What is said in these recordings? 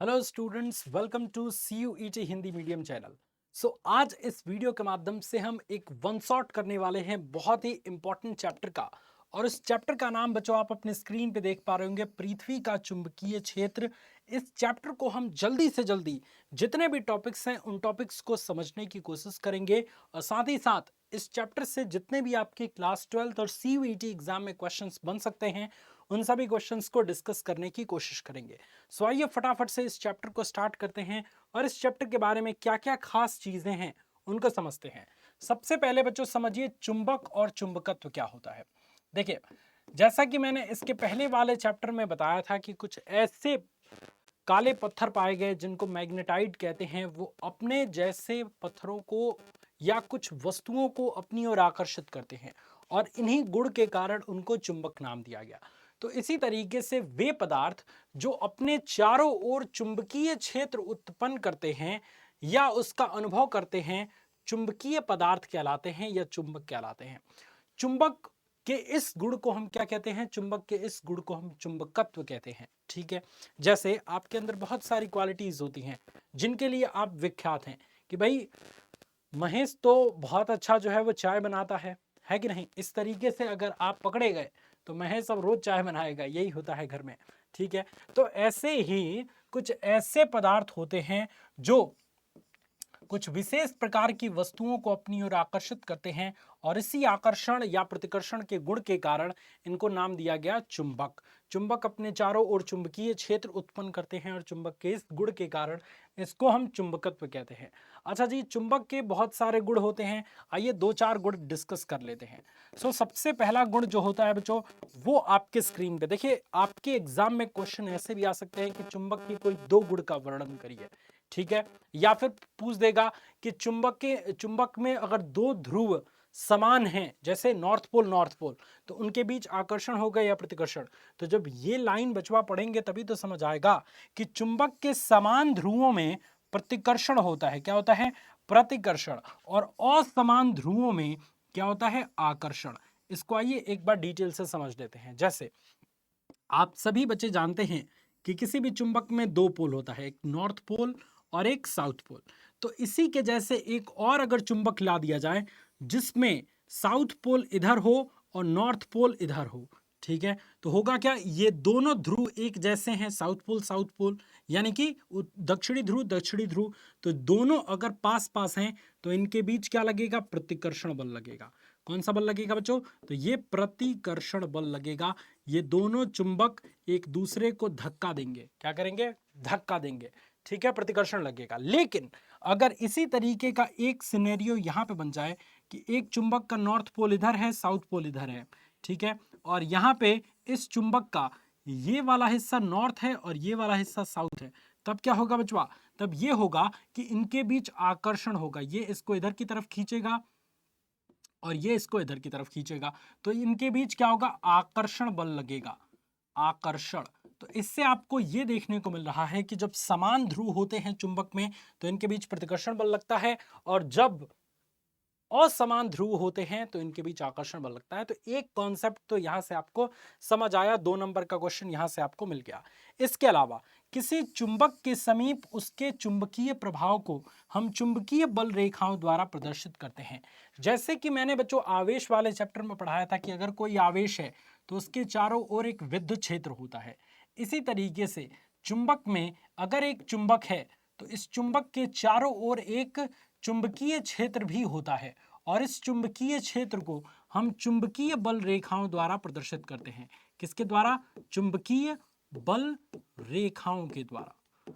Hello students, welcome to CUET Hindi medium channel. आज इस video के माध्यम से हम एक वन शॉट करने वाले हैं बहुत ही इंपॉर्टेंट चैप्टर का। और इस चैप्टर का नाम बच्चों आप अपने स्क्रीन पे देख पा रहे होंगे, पृथ्वी का चुंबकीय क्षेत्र। इस चैप्टर को हम जल्दी से जल्दी जितने भी टॉपिक्स हैं उन टॉपिक्स को समझने की कोशिश करेंगे, और साथ ही साथ इस चैप्टर से जितने भी आपके क्लास 12th और CUET एग्जाम में क्वेश्चंस बन सकते हैं उन सभी क्वेश्चंस को डिस्कस करने की कोशिश करेंगे। आइए फटाफट से इस चैप्टर को स्टार्ट करते हैं और इस चैप्टर के बारे में क्या क्या खास चीजें हैं उनको समझते हैं। सबसे पहले बच्चों समझिए चुंबक और चुंबकत्व क्या होता है। देखिए, जैसा कि मैंने इसके पहले वाले चैप्टर में बताया था कि कुछ ऐसे काले पत्थर पाए गए जिनको मैग्नेटाइट कहते हैं, वो अपने जैसे पत्थरों को या कुछ वस्तुओं को अपनी ओर आकर्षित करते हैं और इन्हीं गुण के कारण उनको चुंबक नाम दिया गया। तो इसी तरीके से वे पदार्थ जो अपने चारों ओर चुंबकीय क्षेत्र उत्पन्न करते हैं या उसका अनुभव करते हैं, चुंबकीय पदार्थ कहलाते हैं या चुंबक कहलाते हैं। चुंबक के इस गुण को हम क्या कहते हैं? चुंबक के इस गुण को हम चुंबकत्व कहते हैं। ठीक है, जैसे आपके अंदर बहुत सारी क्वालिटीज होती हैं जिनके लिए आप विख्यात हैं कि भाई महेश तो बहुत अच्छा जो है वो चाय बनाता है कि नहीं? इस तरीके से अगर आप पकड़े गए तो महेश अब रोज चाय बनाएगा, यही होता है घर में। ठीक है, तो ऐसे ही कुछ ऐसे पदार्थ होते हैं जो कुछ विशेष प्रकार की वस्तुओं को अपनी ओर आकर्षित करते हैं और इसी आकर्षण या प्रतिकर्षण के गुण के कारण इनको नाम दिया गया चुंबक। चुंबक अपने चारों ओर चुंबकीय क्षेत्र उत्पन्न करते हैं और चुंबक के इस गुण के कारण इसको हम चुंबकत्व कहते हैं। अच्छा जी, चुंबक के बहुत सारे गुण होते हैं, आइए दो चार गुण डिस्कस कर लेते हैं। सबसे पहला गुण जो होता है बच्चों, वो आपके स्क्रीन पे देखिए। आपके एग्जाम में क्वेश्चन ऐसे भी आ सकते हैं कि चुंबक की कोई दो गुण का वर्णन करिए। ठीक है, या फिर पूछ देगा कि चुंबक में अगर दो ध्रुव समान हैं, जैसे नॉर्थ पोल, तो उनके बीच आकर्षण होगा या प्रतिकर्षण। तो जब ये लाइन बचवा पढ़ेंगे तभी तो समझ आएगा कि चुंबक के समान ध्रुवों में प्रतिकर्षण होता है। क्या होता है? प्रतिकर्षण। और असमान ध्रुवों में क्या होता है? आकर्षण। इसको आइए एक बार डिटेल से समझ लेते हैं। जैसे आप सभी बच्चे जानते हैं कि किसी भी चुंबक में दो पोल होता है, एक नॉर्थ पोल और एक साउथ पोल। तो इसी के जैसे एक और अगर चुंबक ला दिया जाए जिसमें साउथ पोल इधर हो और नॉर्थ पोल इधर हो, ठीक है, तो होगा क्या? ये दोनों ध्रुव एक जैसे हैं, साउथ पोल यानी कि दक्षिणी ध्रुव। तो दोनों अगर पास पास हैं तो इनके बीच क्या लगेगा? प्रतिकर्षण बल लगेगा। कौन सा बल लगेगा बच्चों? तो ये प्रतिकर्षण बल लगेगा। ये दोनों चुंबक एक दूसरे को धक्का देंगे। क्या करेंगे? धक्का देंगे। ठीक है, प्रतिकर्षण लगेगा। लेकिन अगर इसी तरीके का एक सिनेरियो यहां पे बन जाए कि एक चुंबक का नॉर्थ पोल इधर है, साउथ पोल इधर है, ठीक है, और यहां पे इस चुंबक का ये वाला हिस्सा नॉर्थ है और ये वाला हिस्सा साउथ है, तब क्या होगा बचवा? तब ये होगा कि इनके बीच आकर्षण होगा। ये इसको इधर की तरफ खींचेगा और ये इसको इधर की तरफ खींचेगा। तो इनके बीच क्या होगा? आकर्षण बल लगेगा। आकर्षण। तो इससे आपको ये देखने को मिल रहा है कि जब समान ध्रुव होते हैं चुंबक में तो इनके बीच प्रतिकर्षण बल लगता है, और जब असमान ध्रुव होते हैं तो इनके बीच आकर्षण बल लगता है। तो एक कॉन्सेप्ट तो यहां से आपको समझ आया, 2 नंबर का क्वेश्चन यहां से आपको मिल गया। इसके अलावा किसी चुंबक के समीप उसके चुंबकीय प्रभाव को हम चुंबकीय बल रेखाओं द्वारा प्रदर्शित करते हैं। जैसे कि मैंने बच्चों आवेश वाले चैप्टर में पढ़ाया था कि अगर कोई आवेश है तो उसके चारों ओर एक विद्युत क्षेत्र होता है। इसी तरीके से चुंबक में अगर एक चुंबक है तो इस चुंबक के चारों ओर एक चुंबकीय क्षेत्र भी होता है, और इस चुंबकीय क्षेत्र को हम चुंबकीय बल रेखाओं द्वारा प्रदर्शित करते हैं। किसके द्वारा? चुंबकीय बल रेखाओं के द्वारा।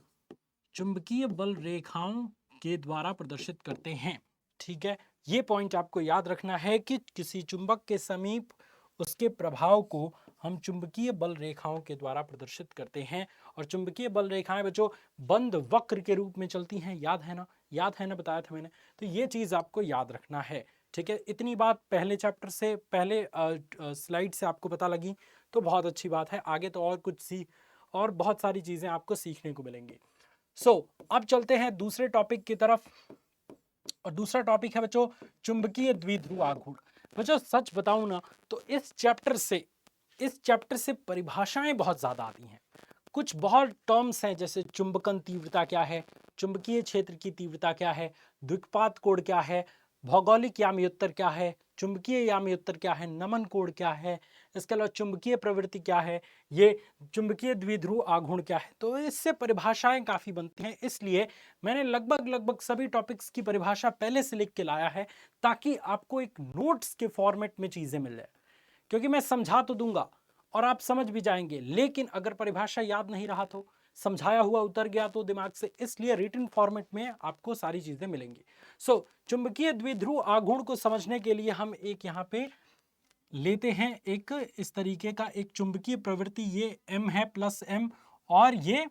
चुंबकीय बल रेखाओं के द्वारा प्रदर्शित करते हैं। ठीक है, ये पॉइंट आपको याद रखना है कि किसी चुंबक के समीप उसके प्रभाव को हम चुंबकीय बल रेखाओं के द्वारा प्रदर्शित करते हैं। और चुंबकीय बल रेखाएं बच्चों बंद वक्र के रूप में चलती हैं। याद है ना? याद है ना, बताया था मैंने। तो ये चीज आपको याद रखना है। ठीक है, इतनी बात पहले चैप्टर से, पहले स्लाइड से आपको पता लगी तो बहुत अच्छी बात है। आगे तो और बहुत सारी चीजें आपको सीखने को मिलेंगी। अब चलते हैं दूसरे टॉपिक की तरफ, और दूसरा टॉपिक है बच्चों चुंबकीय द्विध्रुव आघूर्ण। बच्चों सच बताऊं ना तो इस चैप्टर से परिभाषाएं बहुत ज्यादा आती हैं। कुछ बहुत टर्म्स हैं, जैसे चुंबकन तीव्रता क्या है, चुंबकीय क्षेत्र की तीव्रता क्या है, द्विपात कोण क्या है, भौगोलिक यामी उत्तर क्या है, चुंबकीय यामी उत्तर क्या है, नमन कोण क्या है, इसके अलावा चुंबकीय प्रवृत्ति क्या है, ये चुंबकीय द्विध्रुव आघूर्ण क्या है। तो इससे परिभाषाएं काफी बनती हैं, इसलिए मैंने लगभग सभी टॉपिक्स की परिभाषा पहले से लिख के लाया है, ताकि आपको एक नोट्स के फॉर्मेट में चीजें मिल जाए। क्योंकि मैं समझा तो दूंगा और आप समझ भी जाएंगे, लेकिन अगर परिभाषा याद नहीं रहा तो, समझाया हुआ उतर गया तो दिमाग से, इसलिए रिटन फॉर्मेट में आपको सारी चीजें मिलेंगी। सो चुंबकीय द्विध्रुव आघूर्ण को समझने के लिए हम एक यहाँ पे लेते हैं एक इस तरीके का एक चुंबकीय प्रवृत्ति, ये m है प्लस m और ये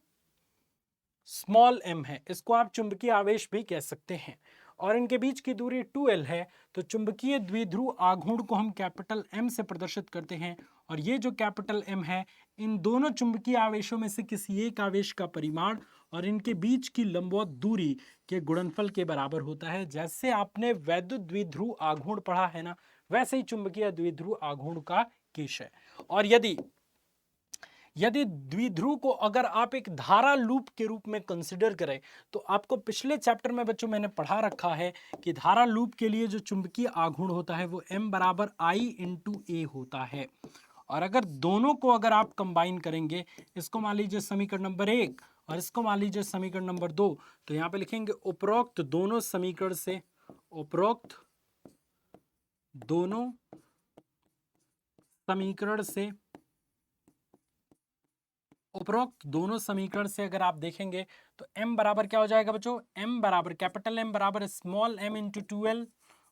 स्मॉल m है, इसको आप चुंबकीय आवेश भी कह सकते हैं, और इनके बीच की दूरी 2l है। तो चुंबकीय द्विध्रुव आघूर्ण को हम कैपिटल M से प्रदर्शित करते हैं, और ये जो कैपिटल M है, इन दोनों चुंबकीय आवेशों में से किसी एक आवेश का परिमाण और इनके बीच की लंबवत दूरी के गुणनफल के बराबर होता है। जैसे आपने वैद्युत द्विध्रुव आघूर्ण पढ़ा है ना, वैसे ही चुंबकीय द्विध्रुव आघूर्ण का केस है। और यदि द्विध्रुव को अगर आप एक धारा लूप के रूप में कंसिडर करें, तो आपको पिछले चैप्टर में बच्चों मैंने पढ़ा रखा है कि धारा लूप के लिए जो चुंबकीय आघूर्ण होता है वो m बराबर I इंटू ए होता है। और अगर दोनों को अगर आप कंबाइन करेंगे, इसको मान लीजिए समीकरण नंबर 1 और इसको मान लीजिए समीकरण नंबर 2, तो यहाँ पे लिखेंगे उपरोक्त दोनों समीकरण से, उपरोक्त दोनों समीकरण से अगर आप देखेंगे तो m बराबर क्या हो जाएगा बच्चों, m बराबर कैपिटल M बराबर स्मॉल m इंटू 2l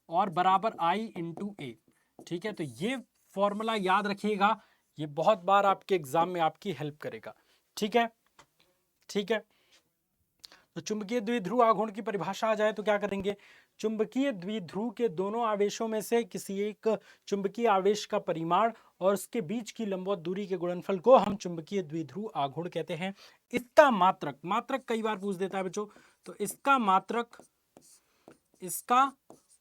और बराबर I इंटू ए। ठीक है, तो ये फॉर्मूला याद रखिएगा, ये बहुत बार आपके एग्जाम में आपकी हेल्प करेगा। ठीक है, ठीक है। तो चुंबकीय द्विध्रुव आघूर्ण की परिभाषा आ जाए तो क्या करेंगे, चुंबकीय द्विध्रुव के दोनों आवेशों में से किसी एक चुंबकीय आवेश का परिमाण और उसके बीच की लंबवत दूरी के गुणनफल को हम चुंबकीय द्विध्रुव आघूर्ण कहते हैं। इसका मात्रक कई बार पूछ देता है बच्चों, तो इसका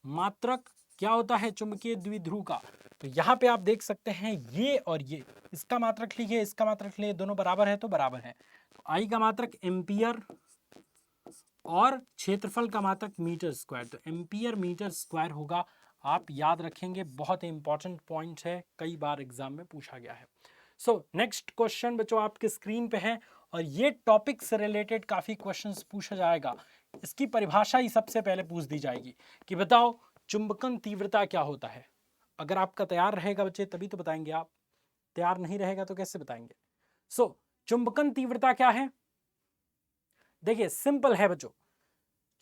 मात्रक क्या होता है चुंबकीय द्विध्रुव का, तो यहाँ पे आप देख सकते हैं ये और ये, इसका मात्रक लिखिए, इसका मात्रक लिखिए, दोनों बराबर है तो बराबर है। तो आई का मात्रक एम्पियर और क्षेत्रफल का मात्रक मीटर स्क्वायर, तो एम्पियर मीटर स्क्वायर होगा। आप याद रखेंगे, बहुत इंपॉर्टेंट पॉइंट है, कई बार एग्जाम में पूछा गया है। सो नेक्स्ट क्वेश्चन बच्चों आपके स्क्रीन पे है, और ये टॉपिक से रिलेटेड काफी क्वेश्चंस पूछा जाएगा। इसकी परिभाषा ही सबसे पहले पूछ दी जाएगी कि बताओ चुंबकन तीव्रता क्या होता है। अगर आपका तैयार रहेगा बच्चे तभी तो बताएंगे, आप तैयार नहीं रहेगा तो कैसे बताएंगे। सो चुंबकन तीव्रता क्या है, देखिए सिंपल है बच्चों,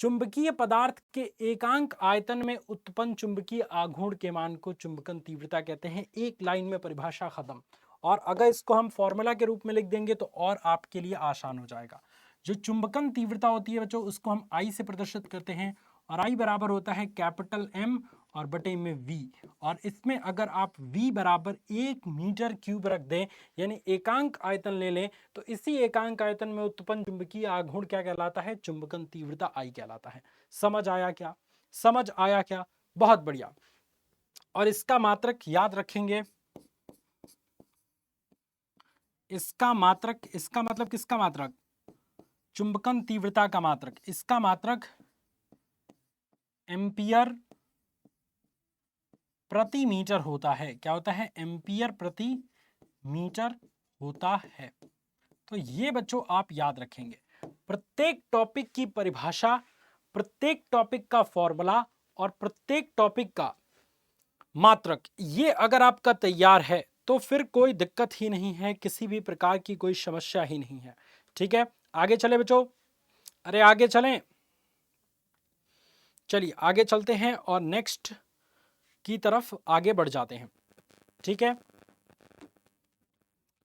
चुंबकीय पदार्थ के एकांक आयतन में उत्पन्न चुंबकीय आघूर्ण के मान को चुंबकन तीव्रता कहते हैं। एक लाइन में परिभाषा खत्म। और अगर इसको हम फॉर्मूला के रूप में लिख देंगे तो और आपके लिए आसान हो जाएगा। जो चुंबकन तीव्रता होती है बच्चों, उसको हम आई से प्रदर्शित करते हैं, और आई बराबर होता है कैपिटल M और बटे में V। और इसमें अगर आप V बराबर 1 मीटर क्यूब रख दें, यानी एकांक आयतन ले लें, तो इसी एकांक आयतन में उत्पन्न चुंबकीय आघूर्ण क्या कहलाता है, चुंबकन तीव्रता I कहलाता है। समझ आया क्या, समझ आया क्या, बहुत बढ़िया। और इसका मात्रक याद रखेंगे, इसका मतलब किसका मात्रक, चुंबकन तीव्रता का मात्रक, इसका मात्रक एम्पियर प्रति मीटर होता है। क्या होता है, एम्पियर प्रति मीटर होता है। तो ये बच्चों आप याद रखेंगे, प्रत्येक टॉपिक की परिभाषा, प्रत्येक टॉपिक का फॉर्मूला और प्रत्येक टॉपिक का मात्रक, ये अगर आपका तैयार है तो फिर कोई दिक्कत ही नहीं है, किसी भी प्रकार की कोई समस्या ही नहीं है। ठीक है, आगे चले बच्चों, अरे आगे चलें, चलिए आगे चलते हैं और नेक्स्ट की तरफ आगे बढ़ जाते हैं। ठीक है,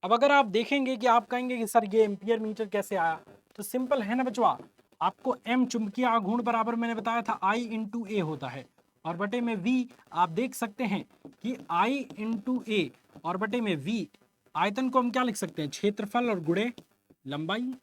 अब अगर आप देखेंगे कि आप कहेंगे कि सर ये एम्पियर मीटर कैसे आया, तो सिंपल है ना बच्चों, आपको M चुंबकीय आघूर्ण बराबर मैंने बताया था I इंटू ए होता है, और बटे में V आप देख सकते हैं कि I इंटू ए और बटे में V, आयतन को हम क्या लिख सकते हैं, क्षेत्रफल और गुणे लंबाई,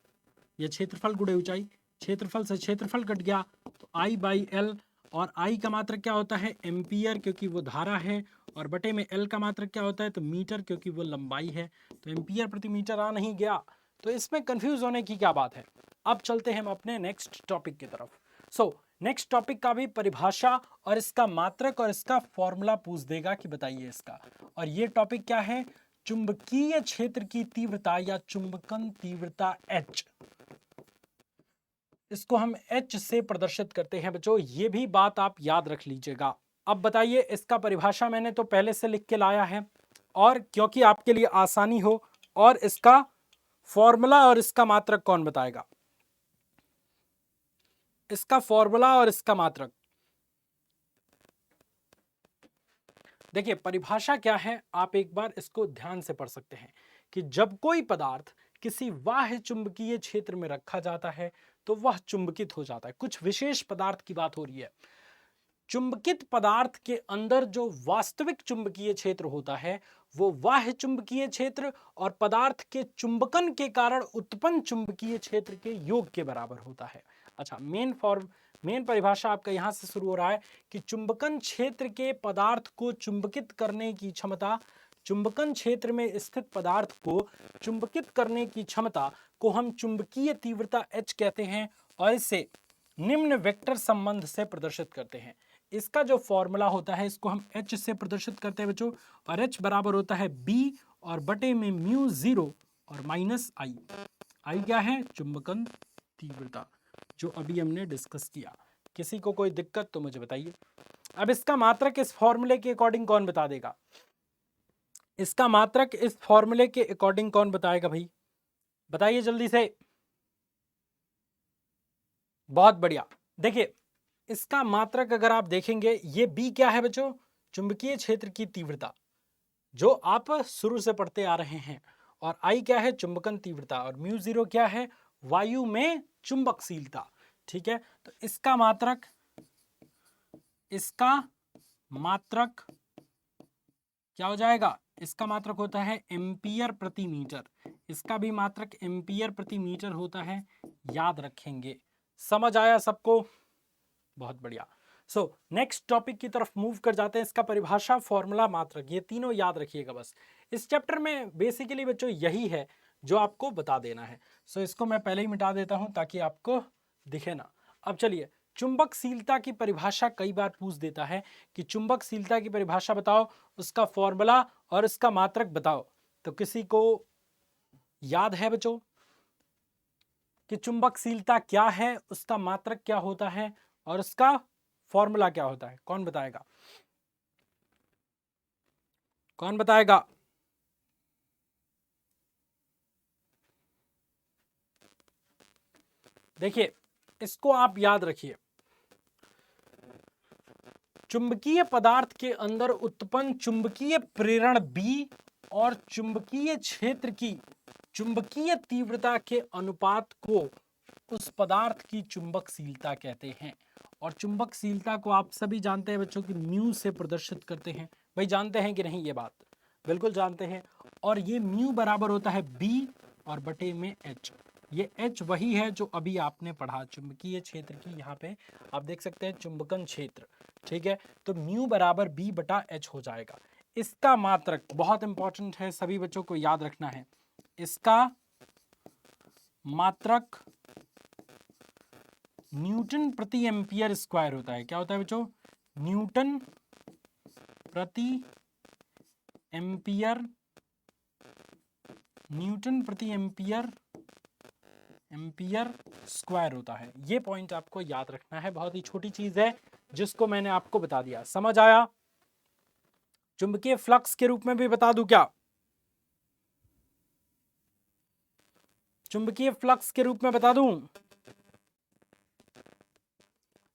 या क्षेत्रफल गुणे ऊंचाई, क्षेत्रफल से क्षेत्रफल कट गया तो I बाई एल, और I का मात्रक क्या होता है एम्पियर, क्योंकि वो धारा है, और बटे में L का मात्रक क्या होता है, तो मीटर, क्योंकि वो लंबाई है। तो एम्पियर प्रति मीटर आ नहीं गया, तो इसमें कंफ्यूज होने की क्या बात है। अब चलते हैं हम अपने नेक्स्ट टॉपिक की तरफ। सो नेक्स्ट टॉपिक का भी परिभाषा और इसका मात्रक और इसका फॉर्मूला पूछ देगा कि बताइए इसका। और ये टॉपिक क्या है, चुंबकीय क्षेत्र की तीव्रता या चुंबकन तीव्रता H। इसको हम H से प्रदर्शित करते हैं बच्चों, ये भी बात आप याद रख लीजिएगा। अब बताइए, इसका परिभाषा मैंने तो पहले से लिख के लाया है, और क्योंकि आपके लिए आसानी हो, और इसका फॉर्मूला और इसका मात्रक कौन बताएगा? इसका फॉर्मूला और इसका मात्रक देखिए, परिभाषा क्या है आप एक बार इसको ध्यान से पढ़ सकते हैं कि जब कोई पदार्थ किसी बाह्य चुंबकीय क्षेत्र में रखा जाता है तो वह चुंबकित हो जाता है। कुछ विशेष पदार्थ की बात हो रही है। चुंबकित पदार्थ के अंदर जो वास्तविक चुंबकीय क्षेत्र होता है वो बाह्य चुंबकीय क्षेत्र और पदार्थ के चुंबकन के कारण उत्पन्न चुंबकीय क्षेत्र के योग के बराबर होता है। अच्छा, मेन परिभाषा आपका यहां से शुरू हो रहा है कि चुंबकन क्षेत्र के पदार्थ को चुंबकित करने की क्षमता, चुंबकन क्षेत्र में स्थित पदार्थ को चुंबकित करने की क्षमता को हम चुंबकीय तीव्रता H कहते हैं, और इसे निम्न वेक्टर संबंध से प्रदर्शित करते हैं। इसका जो फॉर्मूला होता है इसको हम H से प्रदर्शित करते हैं बच्चों, और H बराबर होता है B और बटे में म्यू 0 और माइनस I। I क्या है? चुंबकन तीव्रता, जो अभी हमने डिस्कस किया। किसी को कोई दिक्कत तो मुझे बताइए। अब इसका मात्रक इस फॉर्मूले के अकॉर्डिंग कौन बता देगा? इसका मात्रक इस फॉर्मूले के अकॉर्डिंग कौन बताएगा भाई? बताइए जल्दी से। बहुत बढ़िया। देखिए, इसका मात्रक अगर आप देखेंगे, ये बी क्या है बच्चों? चुंबकीय क्षेत्र की तीव्रता, जो आप शुरू से पढ़ते आ रहे हैं। और आई क्या है? चुंबकन तीव्रता। और म्यू 0 क्या है? वायु में चुंबकशीलता। ठीक है, तो इसका मात्रक क्या हो जाएगा? इसका मात्रक होता है एम्पियर प्रति मीटर। इसका भी मात्रक एम्पियर प्रति मीटर होता है, याद रखेंगे। समझ आया सबको? बहुत बढ़िया। सो नेक्स्ट टॉपिक की तरफ मूव कर जाते हैं। इसका परिभाषा, फॉर्मूला, मात्रक, ये तीनों याद रखिएगा बस। इस चैप्टर में बेसिकली बच्चों यही है जो आपको बता देना है। सो इसको मैं पहले ही मिटा देता हूं ताकि आपको दिखे ना। अब चलिए, चुंबकशीलता की परिभाषा कई बार पूछ देता है कि चुंबकशीलता की परिभाषा बताओ, उसका फॉर्मूला और इसका मात्रक बताओ। तो किसी को याद है बच्चों कि चुंबकशीलता क्या है, उसका मात्रक क्या होता है और उसका फॉर्मूला क्या होता है? कौन बताएगा? कौन बताएगा? देखिए, इसको आप याद रखिए। चुंबकीय पदार्थ के अंदर उत्पन्न चुंबकीय प्रेरण B और चुंबकीय क्षेत्र की चुंबकीय तीव्रता के अनुपात को उस पदार्थ की चुंबकशीलता कहते हैं। और चुंबकशीलता को आप सभी जानते हैं बच्चों की म्यू से प्रदर्शित करते हैं। भाई जानते हैं कि नहीं? ये बात बिल्कुल जानते हैं। और ये म्यू बराबर होता है B और बटे में H। ये H वही है जो अभी आपने पढ़ा, चुंबकीय क्षेत्र की। यहाँ पे आप देख सकते हैं चुंबकन क्षेत्र। ठीक है, तो म्यू बराबर B बटा H हो जाएगा। इसका मात्रक बहुत इंपॉर्टेंट है, सभी बच्चों को याद रखना है। इसका मात्रक न्यूटन प्रति एम्पियर स्क्वायर होता है। क्या होता है बच्चों? न्यूटन प्रति एम्पियर, न्यूटन प्रति एम्पियर स्क्वायर होता है। ये पॉइंट आपको याद रखना है, बहुत ही छोटी चीज है जिसको मैंने आपको बता दिया। समझ आया? चुंबकीय फ्लक्स के रूप में भी बता दूं क्या? चुंबकीय फ्लक्स के रूप में बता दूं,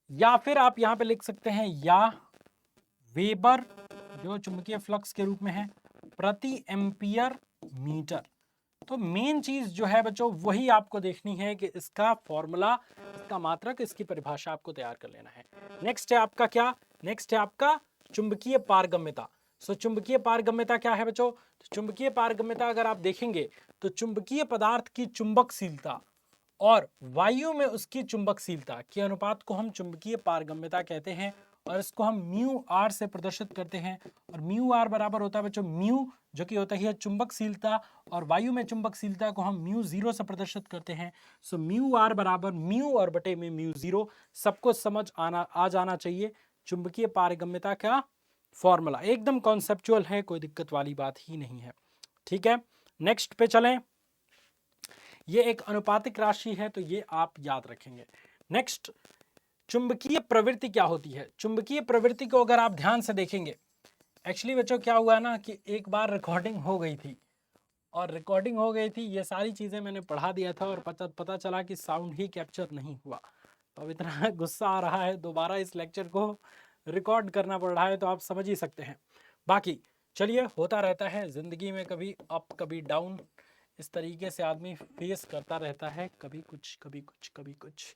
या फिर आप यहां पे लिख सकते हैं या वेबर, जो चुंबकीय फ्लक्स के रूप में है, प्रति एम्पियर मीटर। तो मेन चीज जो है बच्चों वही आपको देखनी है कि इसका फॉर्मूला, इसका मात्रक, इसकी परिभाषा आपको तैयार कर लेना है। नेक्स्ट है आपका क्या? नेक्स्ट है आपका चुंबकीय पारगम्यता। सो चुंबकीय पारगम्यता क्या है बच्चों? तो चुंबकीय पारगम्यता अगर आप देखेंगे तो चुंबकीय पदार्थ की चुंबकशीलता और वायु में उसकी चुंबकशीलता के अनुपात को हम चुंबकीय पारगम्यता कहते हैं। और इसको हम म्यू आर से प्रदर्शित करते हैं। और म्यू आर बराबर होता है बच्चों म्यू, जो कि होता है चुंबकशीलता, और वायु में चुंबकशीलता को हम म्यू जीरो से प्रदर्शित करते हैं। सो म्यू आर बराबर म्यू और बटे में म्यू जीरो। सबको समझ आ जाना चाहिए चुंबकीय पारगम्यता का फॉर्मूला, एकदम कॉन्सेप्चुअल है, कोई दिक्कत वाली बात ही नहीं है। ठीक है, नेक्स्ट पे चलें। ये एक अनुपातिक राशि है तो ये आप याद रखेंगे। नेक्स्ट, चुंबकीय प्रवृत्ति क्या होती है? चुंबकीय प्रवृत्ति को अगर आप ध्यान से देखेंगे, एक्चुअली बच्चों क्या हुआ ना कि एक बार रिकॉर्डिंग हो गई थी, और रिकॉर्डिंग हो गई थी, ये सारी चीज़ें मैंने पढ़ा दिया था और पता चला कि साउंड ही कैप्चर नहीं हुआ। तो अब इतना गुस्सा आ रहा है, दोबारा इस लेक्चर को रिकॉर्ड करना पड़ रहा है, तो आप समझ ही सकते हैं। बाकी चलिए, होता रहता है ज़िंदगी में, कभी अप कभी डाउन, इस तरीके से आदमी फेस करता रहता है, कभी कुछ कभी कुछ कभी कुछ।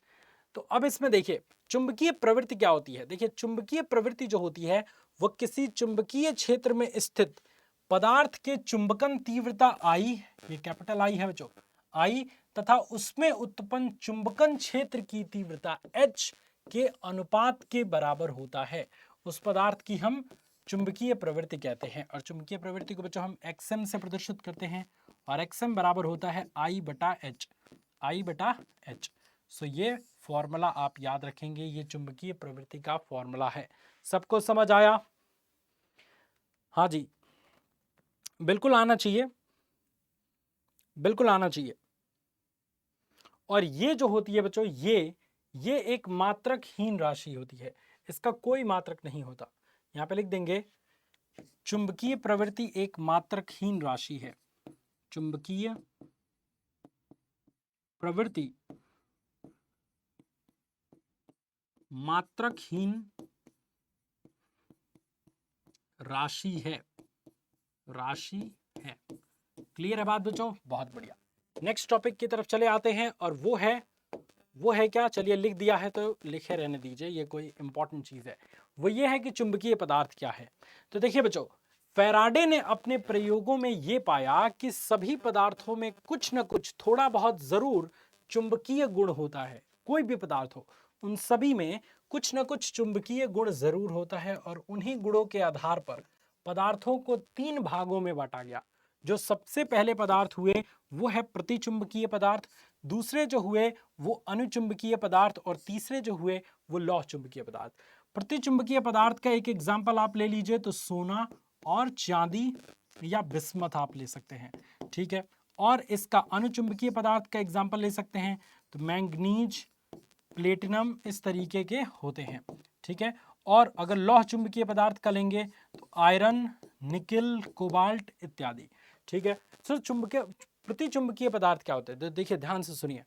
तो अब इसमें देखिए चुंबकीय प्रवृत्ति क्या होती है। देखिए चुंबकीय प्रवृत्ति जो होती है वो किसी चुंबकीय क्षेत्र में स्थित पदार्थ के चुंबकन तीव्रता आई, ये कैपिटल आई है बच्चों, आई, तथा उसमें उत्पन्न चुंबकन क्षेत्र की तीव्रता H के अनुपात के बराबर होता है। उस पदार्थ की हम चुंबकीय प्रवृत्ति कहते हैं। और चुंबकीय प्रवृत्ति को बच्चों हम xm से प्रदर्शित करते हैं, और xm बराबर होता है I बटा H, I बटा H। सो ये फॉर्मूला आप याद रखेंगे, ये चुंबकीय प्रवृत्ति का फॉर्मूला है। सबको समझ आया? हाँ जी, बिल्कुल आना चाहिए, बिल्कुल आना चाहिए। और ये जो होती है बच्चों, ये एक मात्रकहीन राशि होती है, इसका कोई मात्रक नहीं होता। यहां पे लिख देंगे चुंबकीय प्रवृत्ति एक मात्रकहीन राशि है। चुंबकीय प्रवृत्ति मात्रकहीन राशि है, राशि है। क्लियर है बात बच्चों? बहुत बढ़िया। नेक्स्ट टॉपिक की तरफ चले आते हैं, और वो है क्या, चलिए लिख दिया है तो लिखे रहने दीजिए, ये कोई इंपॉर्टेंट चीज है। वो ये है कि चुंबकीय पदार्थ क्या है। तो देखिए बच्चों, फैराडे ने अपने प्रयोगों में ये पाया कि सभी पदार्थों में कुछ न कुछ थोड़ा बहुत जरूर चुंबकीय गुण होता है। कोई भी पदार्थ हो, उन सभी में कुछ न कुछ चुंबकीय गुण जरूर होता है, और उन्हीं गुणों के आधार पर पदार्थों को 3 भागों में बांटा गया। जो सबसे पहले पदार्थ हुए वो है प्रतिचुंबकीय पदार्थ, दूसरे जो हुए वो अनुचुंबकीय पदार्थ, और तीसरे जो हुए वो लौह चुंबकीय पदार्थ। प्रतिचुंबकीय पदार्थ का एक एग्जाम्पल आप ले लीजिए तो सोना और चांदी या बिस्मथ आप ले सकते हैं, ठीक है। और इसका अनुचुंबकीय पदार्थ का एग्जाम्पल ले सकते हैं तो मैंगनीज, प्लेटिनम, इस तरीके के होते हैं, ठीक है। और अगर लौह चुंबकीय पदार्थ का लेंगे तो आयरन, निकिल, कोबाल्ट इत्यादि, ठीक है। सर चुंबकीय प्रतिचुंबकीय पदार्थ क्या होते हैं? तो देखिए ध्यान से सुनिए,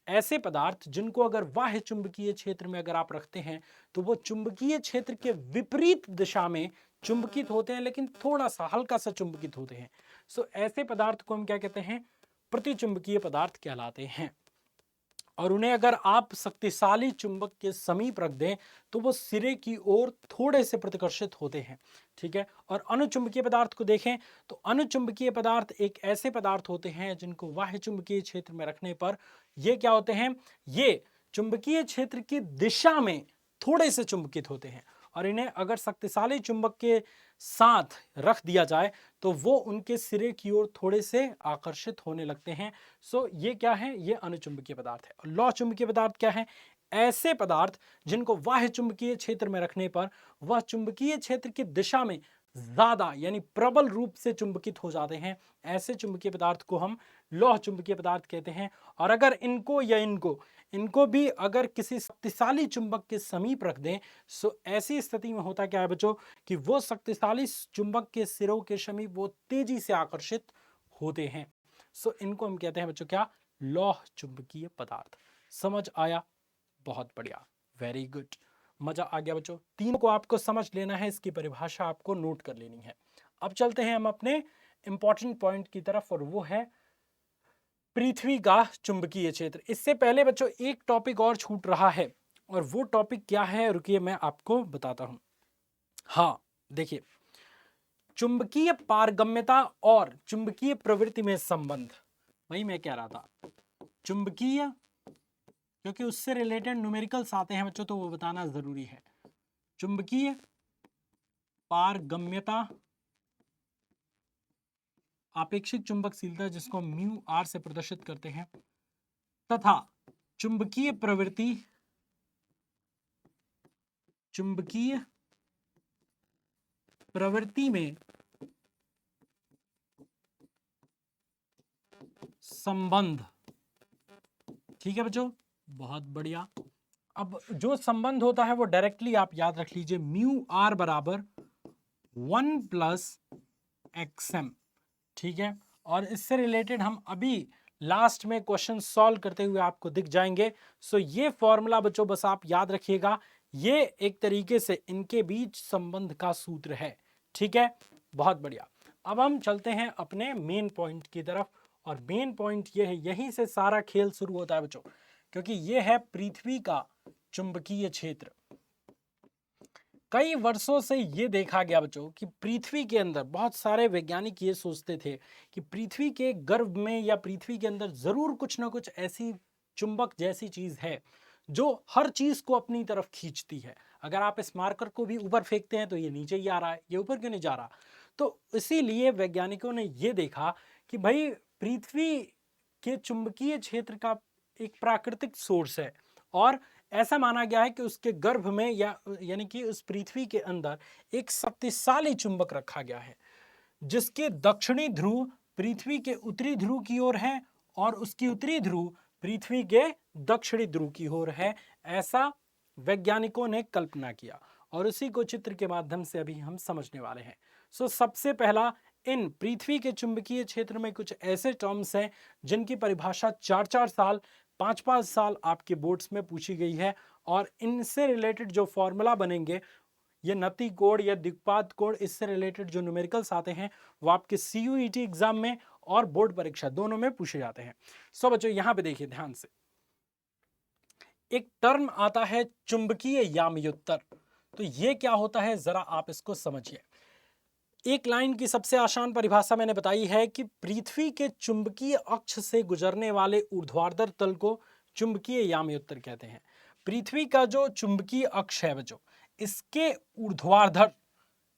ऐसे पदार्थ जिनको अगर बाह्य चुंबकीय क्षेत्र में अगर आप रखते हैं तो वो चुंबकीय क्षेत्र के विपरीत दिशा में चुंबकित होते हैं, लेकिन थोड़ा सा हल्का सा चुंबकित होते हैं। सो ऐसे पदार्थ को हम क्या कहते हैं? प्रतिचुंबकीय पदार्थ कहलाते हैं। और उन्हें अगर आप शक्तिशाली चुंबक के समीप रख दें तो वो सिरे की ओर थोड़े से प्रतिकर्षित होते हैं, ठीक है। और अनुचुंबकीय पदार्थ को देखें तो अनुचुंबकीय पदार्थ एक ऐसे पदार्थ होते हैं जिनको बाह्य चुंबकीय क्षेत्र में रखने पर ये क्या होते हैं? ये चुंबकीय क्षेत्र की दिशा में थोड़े से चुंबकित होते हैं, और इन्हें अगर शक्तिशाली चुंबक के साथ रख दिया जाए तो वो उनके सिरे की ओर थोड़े से आकर्षित होने लगते हैं। सो ये क्या है? ये अनुचुंबकीय पदार्थ है। और लौह चुंबकीय पदार्थ क्या है? ऐसे पदार्थ जिनको बाह्य चुंबकीय क्षेत्र में रखने पर वह चुंबकीय क्षेत्र की दिशा में ज्यादा यानी प्रबल रूप से चुंबकित हो जाते हैं, ऐसे चुंबकीय पदार्थ को हम लौह चुंबकीय पदार्थ कहते हैं। और अगर इनको या इनको भी अगर किसी शक्तिशाली चुंबक के समीप रख दें, सो ऐसी स्थिति में होता क्या है बच्चों कि वो शक्तिशाली चुंबक के सिरों के समीप वो तेजी से आकर्षित होते हैं। सो इनको हम कहते हैं बच्चों क्या? लौह चुंबकीय पदार्थ। समझ आया? बहुत बढ़िया, वेरी गुड, मजा आ गया बच्चों। तीनों को आपको समझ लेना है, इसकी परिभाषा आपको नोट कर लेनी है। अब चलते हैं हम अपने इंपॉर्टेंट पॉइंट की तरफ, और वो है पृथ्वी का चुंबकीय क्षेत्र। इससे पहले बच्चों एक टॉपिक और छूट रहा है, और वो टॉपिक क्या है? रुकिए मैं आपको बताता हूं। हाँ देखिए, चुंबकीय पारगम्यता और चुंबकीय प्रवृत्ति में संबंध, वही मैं कह रहा था। चुंबकीय, क्योंकि उससे रिलेटेड न्यूमेरिकल्स आते हैं बच्चों तो वो बताना जरूरी है। चुंबकीय पारगम्यता, आपेक्षिक चुंबकशीलता जिसको म्यू आर से प्रदर्शित करते हैं, तथा चुंबकीय प्रवृत्ति, चुंबकीय प्रवृत्ति में संबंध। ठीक है बच्चों, बहुत बढ़िया। अब जो संबंध होता है वो डायरेक्टली आप याद रख लीजिए, म्यू आर बराबर 1+xm। ठीक है, और इससे रिलेटेड हम अभी लास्ट में क्वेश्चन सॉल्व करते हुए आपको दिख जाएंगे। सो ये फॉर्मूला बच्चों बस आप याद रखिएगा, ये एक तरीके से इनके बीच संबंध का सूत्र है। ठीक है, बहुत बढ़िया। अब हम चलते हैं अपने मेन पॉइंट की तरफ, और मेन पॉइंट ये है, यहीं से सारा खेल शुरू होता है बच्चों, क्योंकि ये है पृथ्वी का चुंबकीय क्षेत्र। कई वर्षों से ये देखा गया बच्चों कि पृथ्वी के अंदर, बहुत सारे वैज्ञानिक ये सोचते थे कि पृथ्वी के गर्भ में या पृथ्वी के अंदर जरूर कुछ ना कुछ ऐसी चुंबक जैसी चीज है जो हर चीज को अपनी तरफ खींचती है। अगर आप इस मार्कर को भी ऊपर फेंकते हैं तो ये नीचे ही आ रहा है, ये ऊपर क्यों नहीं जा रहा? तो इसीलिए वैज्ञानिकों ने ये देखा कि भाई पृथ्वी के चुंबकीय क्षेत्र का एक प्राकृतिक सोर्स है, और ऐसा माना गया है कि उसके गर्भ में यानी कि उस पृथ्वी के अंदर एक शक्तिशाली चुंबक रखा गया है, जिसके दक्षिणी ध्रुव पृथ्वी के उत्तरी ध्रुव की ओर है और उसकी उत्तरी ध्रुव पृथ्वी के दक्षिणी ध्रुव की ओर है। ऐसा वैज्ञानिकों ने कल्पना किया, और उसी को चित्र के माध्यम से अभी हम समझने वाले हैं। सबसे पहला, इन पृथ्वी के चुंबकीय क्षेत्र में कुछ ऐसे टर्म्स हैं जिनकी परिभाषा 4-4 साल 5-5 साल आपके बोर्ड्स में पूछी गई है, और इनसे रिलेटेड जो फॉर्मूला बनेंगे, ये नति कोड या दिक्पात कोड, इससे रिलेटेड जो न्यूमेरिकल्स आते हैं वो आपके CUET एग्जाम में और बोर्ड परीक्षा दोनों में पूछे जाते हैं। बच्चों यहां पे देखिए ध्यान से, एक टर्म आता है चुंबकीय यामयुत्तर। तो ये क्या होता है जरा आप इसको समझिए। एक लाइन की सबसे आसान परिभाषा मैंने बताई है कि पृथ्वी के चुंबकीय अक्ष से गुजरने वाले ऊर्ध्वाधर तल को चुंबकीय यामयुत्तर कहते हैं। पृथ्वी का जो चुंबकीय अक्ष है बच्चों, इसके ऊर्ध्वाधर,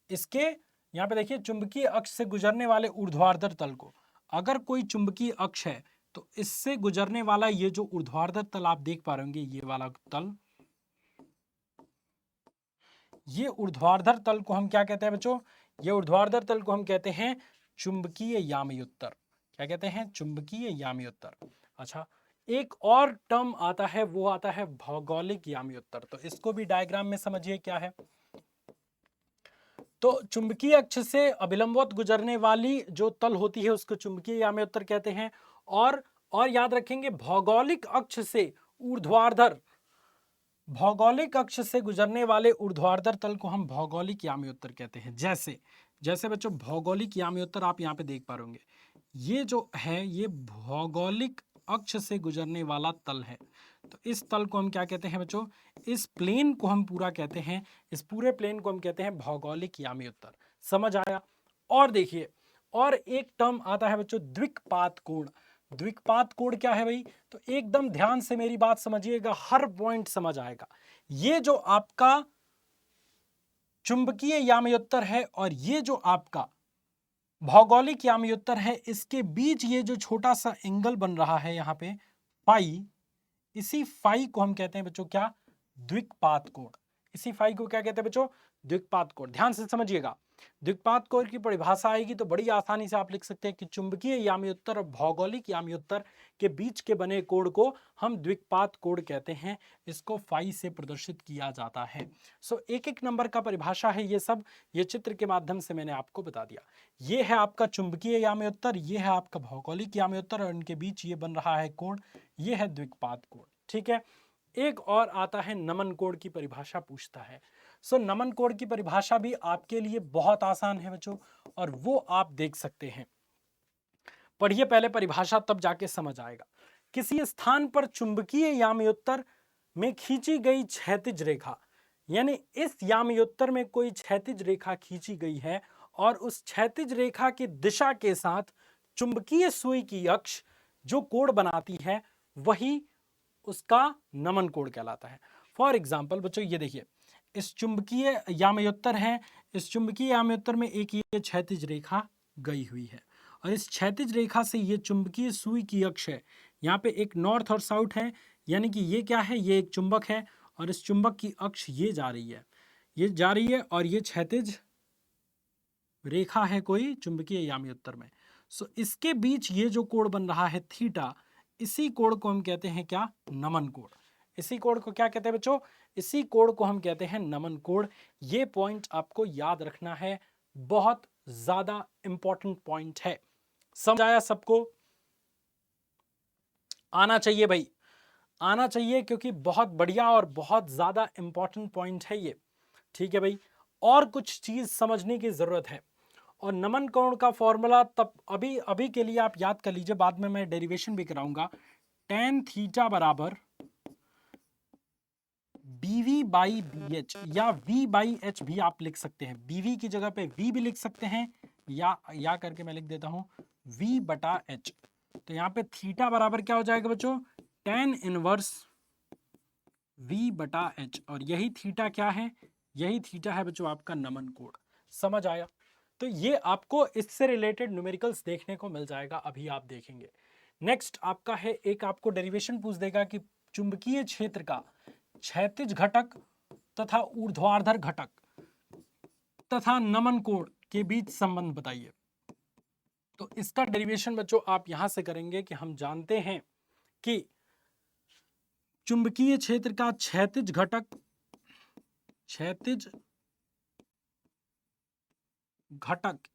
इसके यहाँ पे देखिए चुंबकीय अक्ष से गुजरने वाले ऊर्ध्वाधर तल को, अगर कोई चुंबकीय अक्ष है तो इससे गुजरने वाला ये जो ऊर्ध्वाधर तल आप देख पा रहे होंगे, ये वाला तल, ये ऊर्ध्वाधर तल को हम क्या कहते हैं बच्चों? ये ऊर्ध्वाधर तल को हम कहते हैं चुंबकीय यामयुत्तर। क्या कहते हैं? चुंबकीय यामयुत्तर। अच्छा, एक और टर्म आता है, वो आता है भौगोलिक यामयुत्तर। तो इसको भी डायग्राम में समझिए क्या है। तो चुंबकीय अक्ष से अभिलंबवत गुजरने वाली जो तल होती है उसको चुंबकीय यामयुत्तर कहते हैं, और याद रखेंगे भौगोलिक अक्ष से ऊर्ध्वाधर, भौगोलिक अक्ष से गुजरने वाले ऊर्ध्वाधर तल को हम भौगोलिक यामयुत्तर कहते हैं। जैसे बच्चों भौगोलिक यामयुत्तर आप यहाँ पे देख पा रहे होंगे, ये जो है ये भौगोलिक अक्ष से गुजरने वाला तल है। तो इस तल को हम क्या कहते हैं बच्चों? इस प्लेन को हम पूरा कहते हैं, इस पूरे प्लेन को हम कहते हैं भौगोलिक यामयुत्तर। समझ आया? और देखिए, और एक टर्म आता है बच्चों द्विकपात कोण। द्विकपात कोण क्या है भाई? तो एकदम ध्यान से मेरी बात समझिएगा, हर पॉइंट समझ आएगा। ये जो आपका चुंबकीय यामयुत्तर है और ये जो आपका भौगोलिक यामयुत्तर है, इसके बीच ये जो छोटा सा एंगल बन रहा है यहाँ पे फाई, इसी फाई को हम कहते हैं बच्चों क्या? द्विकपात कोण। इसी फाई को क्या कहते हैं बच्चों? द्विकपात कोण। ध्यान से समझिएगा, द्विकपात कोण की परिभाषा आएगी तो बड़ी आसानी से आप लिख सकते हैं कि चुंबकीय यामयुत्तर और भौगोलिक यामयुत्तर के बीच के बने कोण को हम द्विकपात कोण कहते हैं। इसको फाई से प्रदर्शित किया जाता है। एक एक नंबर का परिभाषा है ये सब, ये चित्र के माध्यम से मैंने आपको बता दिया। ये है आपका चुंबकीय यामयुत्तर, ये है आपका भौगोलिक यामयुत्तर, और इनके बीच ये बन रहा है कोण, ये है द्विकपात कोण। ठीक है, एक और आता है नमन कोण की परिभाषा पूछता है। नमन कोण की परिभाषा भी आपके लिए बहुत आसान है बच्चों, और वो आप देख सकते हैं। पढ़िए पहले परिभाषा, तब जाके समझ आएगा। किसी स्थान पर चुंबकीय यामयुत्तर में खींची गई क्षैतिज रेखा, यानी इस यामयुत्तर में कोई क्षैतिज रेखा खींची गई है और उस क्षैतिज रेखा की दिशा के साथ चुंबकीय सुई की अक्ष जो कोण बनाती है, वही उसका नमन कोण कहलाता है। फॉर एग्जाम्पल बच्चों ये देखिए, इस चुंबकीय यामयोत्तर है, इस चुंबकीय यामयोत्तर में एक ये क्षैतिज रेखा गई हुई है और इस क्षैतिज रेखा से ये चुंबकीय सुई की अक्ष है, यहाँ पे एक नॉर्थ और साउथ है, यानी कि ये क्या है, ये एक चुंबक है और इस चुंबक की अक्ष ये जा रही है, ये जा रही है और ये क्षैतिज रेखा है कोई चुंबकीय यामयोत्तर में। सो इसके बीच ये जो कोण बन रहा है थीटा, इसी कोण को हम कहते हैं क्या, नमन कोण। इसी कोण को क्या कहते हैं बच्चों, इसी कोण को हम कहते हैं नमन कोण। ये पॉइंट आपको याद रखना है, बहुत ज्यादा इंपॉर्टेंट पॉइंट है। समझ आया सबको? आना चाहिए भाई, आना चाहिए, क्योंकि बहुत बढ़िया और बहुत ज्यादा इंपॉर्टेंट पॉइंट है ये। ठीक है भाई, और कुछ चीज समझने की जरूरत है। और नमन कोण का फॉर्मूला तब अभी अभी के लिए आप याद कर लीजिए, बाद में मैं डेरिवेशन भी कराऊंगा। tan थीटा बराबर BV बाई BH या V बाई H भी आप लिख सकते हैं। BV की जगह पे V भी लिख सकते हैं, या करके मैं लिख देता हूं V बटा H। तो यहाँ पे थीटा बराबर क्या हो जाएगा बच्चों, tan इनवर्स V बटा H, और यही थीटा क्या है, यही थीटा है बच्चों आपका नमन कोण। समझ आया? तो ये आपको इससे रिलेटेड न्यूमेरिकल्स देखने को मिल जाएगा, अभी आप देखेंगे। नेक्स्ट आपका है, एक आपको डेरिवेशन पूछ देगा कि चुंबकीय क्षेत्र का क्षैतिज घटक तथा ऊर्ध्वाधर घटक तथा नमन कोण के बीच संबंध बताइए। तो इसका डेरिवेशन बच्चों आप यहां से करेंगे कि हम जानते हैं कि चुंबकीय क्षेत्र का क्षैतिज घटक,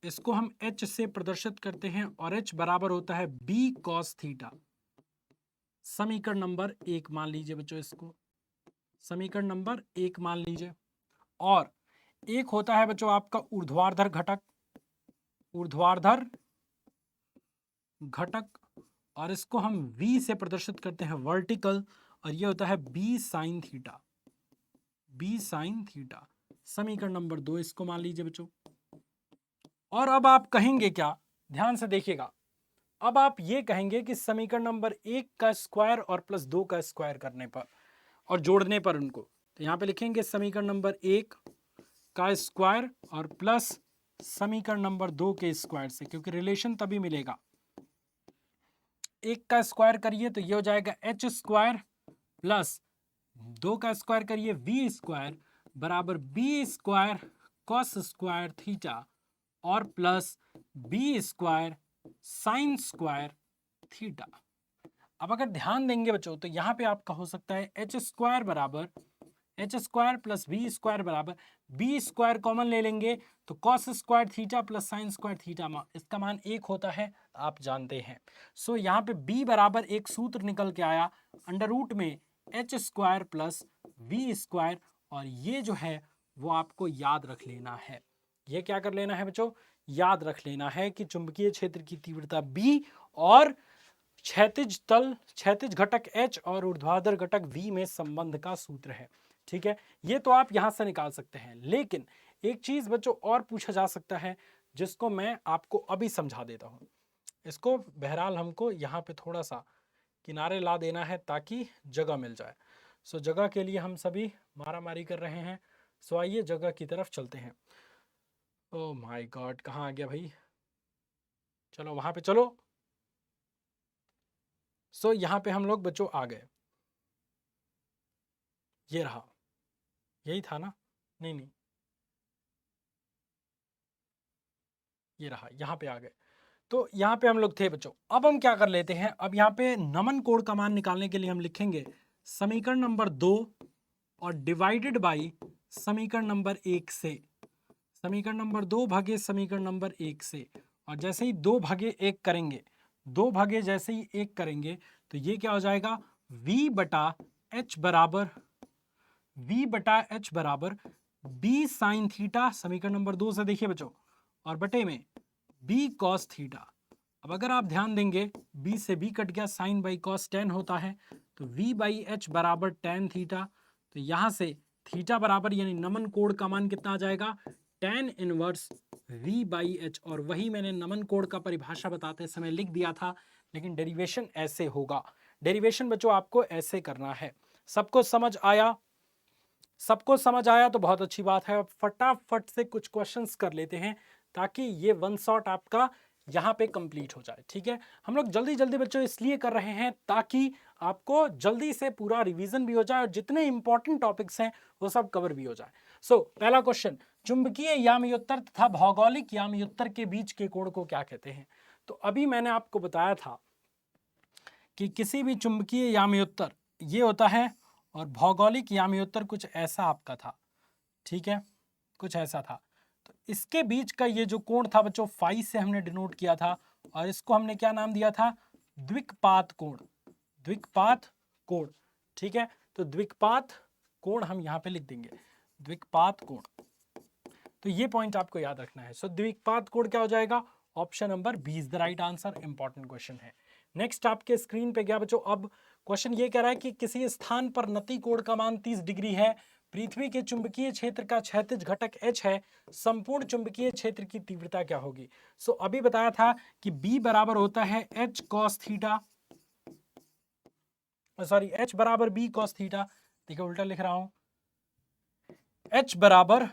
इसको हम H से प्रदर्शित करते हैं और H बराबर होता है B cos थीटा। समीकरण नंबर 1 मान लीजिए बच्चों, इसको समीकरण नंबर 1 मान लीजिए। और एक होता है बच्चों आपका ऊर्ध्वाधर घटक, और इसको हम V से प्रदर्शित करते हैं वर्टिकल, और ये होता है B sin थीटा। समीकरण नंबर 2 इसको मान लीजिए बच्चों। और अब आप कहेंगे क्या, ध्यान से देखिएगा, अब आप ये कहेंगे कि समीकरण नंबर 1 का स्क्वायर और प्लस 2 का स्क्वायर करने पर और जोड़ने पर उनको, तो यहां पे लिखेंगे समीकरण नंबर 1 का स्क्वायर और प्लस समीकरण नंबर 2 के स्क्वायर से, क्योंकि रिलेशन तभी मिलेगा। 1 का स्क्वायर करिए तो ये हो जाएगा H स्क्वायर प्लस 2 का स्क्वायर करिए V स्क्वायर बराबर B square cos square theta और plus B square sine square theta. अब अगर ध्यान देंगे बच्चों तो यहां पे आपका हो सकता है H square plus B square बराबर B स्क्वायर कॉमन ले लेंगे तो cos square theta plus sign square theta, इसका मान 1 होता है, आप जानते हैं। सो यहाँ पे B बराबर एक सूत्र निकल के आया, अंडर रूट में H square plus V square, और ये जो है वो आपको याद रख लेना है। ये क्या कर लेना है बच्चों, याद रख लेना है कि चुंबकीय क्षेत्र की तीव्रता B और क्षैतिज घटक H और ऊर्ध्वाधर घटक V में संबंध का सूत्र है। ठीक है, ये तो आप यहां से निकाल सकते हैं, लेकिन एक चीज बच्चों और पूछा जा सकता है जिसको मैं आपको अभी समझा देता हूं। इसको बहरहाल हमको यहाँ पे थोड़ा सा किनारे ला देना है ताकि जगह मिल जाए। सो जगह के लिए हम सभी मारामारी कर रहे हैं। सो आइए जगह की तरफ चलते हैं। ओह माय गॉड, कहाँ आ गया भाई, चलो वहां पे चलो। सो यहाँ पे हम लोग बच्चों आ गए, ये रहा, यही था ना, नहीं, ये रहा, यहाँ पे आ गए। तो यहाँ पे हम लोग थे बच्चों। अब हम क्या कर लेते हैं, अब यहाँ पे नमन कोण का मान निकालने के लिए हम लिखेंगे समीकरण नंबर 2 और डिवाइडेड बाई समीकरण नंबर 1 से, समीकरण नंबर 2 भागे समीकरण नंबर 1 से, और जैसे ही 2 भागे 1 करेंगे, 2 भागे जैसे ही 1 करेंगे तो ये क्या हो जाएगा, V बटा H बराबर B साइन थीटा, समीकरण नंबर 2 से देखिए बच्चों, और बटे में B cos थीटा। अब अगर आप ध्यान देंगे B से B कट गया, साइन बाई कॉस tan होता है, तो V बाई H बराबर tan थीटा। तो यहां से थीटा बराबर यानी नमन कोण का मान कितना आ जाएगा, tan inverse V by H, और वही मैंने नमन कोण का परिभाषा बताते समय लिख दिया था, लेकिन डेरिवेशन ऐसे होगा। डेरिवेशन बच्चों आपको ऐसे करना है। सबको समझ आया? सबको समझ आया तो बहुत अच्छी बात है। अब फटाफट से कुछ क्वेश्चंस कर लेते हैं ताकि ये वन शॉट आपका यहाँ पे कंप्लीट हो जाए। ठीक है, हम लोग जल्दी जल्दी बच्चों इसलिए कर रहे हैं ताकि आपको जल्दी से पूरा रिवीजन भी हो जाए और जितने इंपॉर्टेंट टॉपिक्स हैं वो सब कवर भी हो जाए। सो पहला क्वेश्चन, चुंबकीय याम्योत्तर तथा भौगोलिक याम्योत्तर के बीच के कोण को क्या कहते हैं? तो अभी मैंने आपको बताया था कि किसी भी चुंबकीय याम्योत्तर ये होता है और भौगोलिक याम्योत्तर कुछ ऐसा आपका था। ठीक है, कुछ ऐसा था। तो इसके बीच का ये जो कोण था बच्चों फाई से हमने डिनोट किया था और इसको हमने क्या नाम दिया था? द्विकपात कोण। द्विकपात कोण। ठीक है, तो द्विकपात कोण हम यहां पे लिख देंगे, द्विकपात कोण। तो ये पॉइंट आपको याद रखना है। सो द्विकपात कोण क्या हो जाएगा? Option number B is the right answer. Important question है। नेक्स्ट आपके स्क्रीन पे गया बच्चों, अब क्वेश्चन ये कह रहा है कि किसी स्थान पर नति कोण का मान 30 डिग्री है, पृथ्वी के चुंबकीय क्षेत्र का क्षैतिज घटक h है, संपूर्ण चुंबकीय क्षेत्र की तीव्रता क्या होगी? सो अभी बताया था कि B बराबर होता है h cos theta, sorry h बराबर B cos थीटा। देखिए उल्टा लिख रहा हूं, h बराबर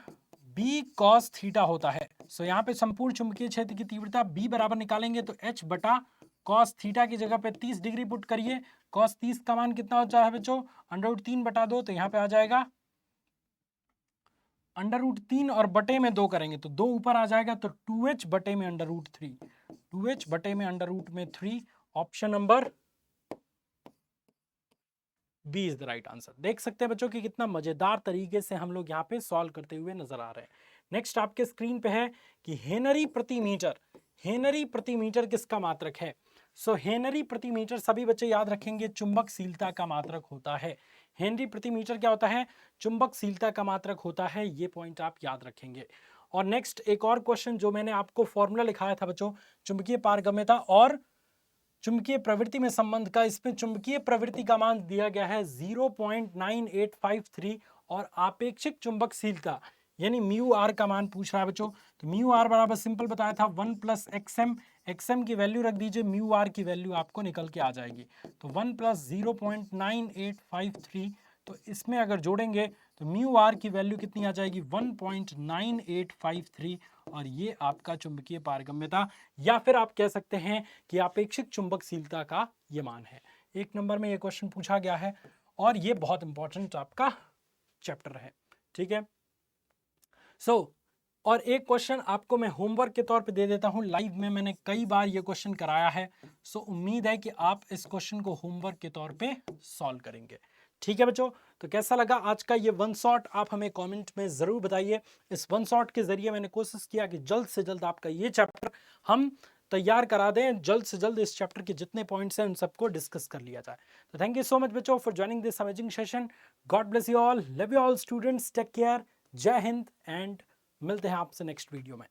B cos थीटा होता है। सो यहाँ पे संपूर्ण चुंबकीय क्षेत्र की तीव्रता B बराबर निकालेंगे तो h बटा cos थीटा की जगह पे 30 डिग्री पुट करिए। cos 30 का मान कितना हो जाए बच्चों? √3 बटा 2, तो यहाँ पे आ जाएगा √3 और बटे में 2 करेंगे तो 2 ऊपर आ जाएगा, तो 2h बटे में √3, 2h बटे में √3। Option number B is the right answer. देख सकते हैं बच्चों कि कितना मजेदार तरीके से हम लोग यहाँ पे सॉल्व करते हुए नजर आ रहे हैं। नेक्स्ट आपके स्क्रीन पे है कि हेनरी प्रति मीटर, हेनरी प्रति मीटर किसका मात्रक है? सो हेनरी प्रति मीटर सभी बच्चे याद रखेंगे चुंबकशीलता का मात्रक होता है। हेनरी प्रति मीटर क्या होता है? चुंबकशीलता का मात्रक होता है। ये पॉइंट आप याद रखेंगे। और नेक्स्ट एक और क्वेश्चन जो मैंने आपको फॉर्मूला लिखाया था बच्चों, चुंबकीय पारगम्यता और चुंबकीय प्रवृत्ति में संबंध का, इसमें चुंबकीय प्रवृत्ति का मान दिया गया है 0.9853 और आपेक्षिक चुंबकशीलता यानी म्यू आर का मान पूछ रहा है बच्चों। तो म्यू आर बराबर सिंपल बताया था 1 + XM, XM की वैल्यू रख दीजिए, म्यू आर की वैल्यू आपको निकल के आ जाएगी। तो 1 + 0.9853, तो इसमें अगर जोड़ेंगे तो म्यू आर की वैल्यू कितनी आ जाएगी? 1.9853 और ये आपका चुंबकीय पारगम्यता या फिर आप कह सकते हैं कि आपेक्षिक चुंबकशीलता का ये मान है। एक नंबर में ये क्वेश्चन पूछा गया है और ये बहुत इंपॉर्टेंट आपका चैप्टर है। ठीक है, और एक क्वेश्चन आपको मैं होमवर्क के तौर पे दे देता हूं, लाइव में मैंने कई बार ये क्वेश्चन कराया है। उम्मीद है कि आप इस क्वेश्चन को होमवर्क के तौर पे सॉल्व करेंगे। ठीक है बच्चों, तो कैसा लगा आज का ये वन शॉट आप हमें कमेंट में जरूर बताइए। इस वन शॉट के जरिए मैंने कोशिश किया कि जल्द से जल्द आपका ये चैप्टर हम तैयार करा दें, जल्द से जल्द इस चैप्टर के जितने पॉइंट्स हैं उन सबको डिस्कस कर लिया जाए। तो थैंक यू सो मच बच्चों for joining this amazing session. God bless you all, love you all students, take care, जय हिंद एंड मिलते हैं आपसे नेक्स्ट वीडियो में।